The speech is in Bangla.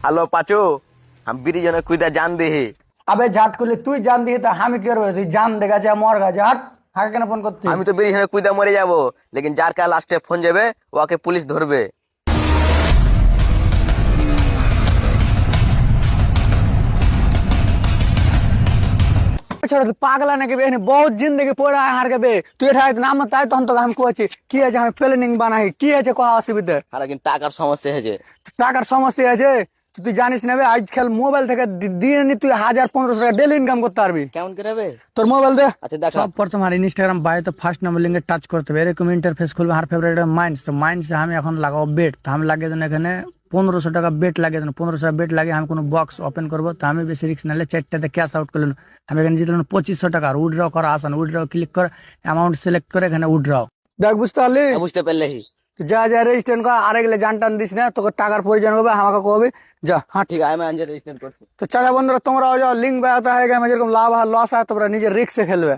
হ্যালো পাচু, আমি বিরিজনে কুইদা জান দেহি। আবে ঝাট করলে তুই জান দিয়ে তা আমি কি করবো? তুই জান দেখা যা মর গা ঝাট হাকে কেন ফোন করতে? আমি তো বিরিজনে কুইদা মরে যাব, লেকিন যার কাছে লাস্টে ফোন যাবে ওকে পুলিশ ধরবে। छोड़ तू पागला ने के बे बहुत जिंदगी पोड़ा हार के बे তুই এটা নাম তাই তখন তো আমি কইছি কি আছে আমি প্ল্যানিং বানাই কি আছে কোয়া অসুবিধা আর কিন্তু টাকার সমস্যা হয়েছে। টাকার সমস্যা আছে তুই জানিস না বে আজকাল মোবাইল থেকে দিয়ে নি তুই 1000-1500 টাকা ডেলি ইনকাম করতে পারবি। কেমন করে হবে? তোর মোবাইল দে। আচ্ছা দেখা। সব প্রথম আর ইনস্টাগ্রাম বায়োতে ফার্স্ট নাম্বার লিঙ্কে টাচ করতে হবে, এরকম ইন্টারফেস খুলবে। আর ফেভারিট মাইন্ডস, তো মাইন্ডসে আমি এখন লাগাবো বেট। তো আমি লাগিয়ে দেন এখানে 1500 টাকা বেট লাগিয়ে দেন। 1500 টাকা বেট লাগিয়ে আমি কোনো বক্স ওপেন করবো। তো আমি বেশি রিস্ক নালে 4টাতে ক্যাশ আউট করলেন। আমি এখানে জিতলাম 2500 টাকা। আর উইথড্র করা আসান, উইথড্র ক্লিক করে অ্যামাউন্ট সিলেক্ট করে এখানে উইথড্র। দেখ বুঝতে পারলি? বুঝতে পারলে যা যা রেজিস্ট্রেশন কর, আর এগুলো জান টান দিস না, তোকে টাকার প্রয়োজন হবে আমাকে কবি যা। হ্যাঁ ঠিক আছে, আমি রেজিস্টার করছি। তো চাচা বন্ধুরা তোমরাও যাও, লিঙ্ক বেড়াতে হয়, যেরকম লাভ আর লস হয় তোমরা নিজের রিস্কে খেলবে।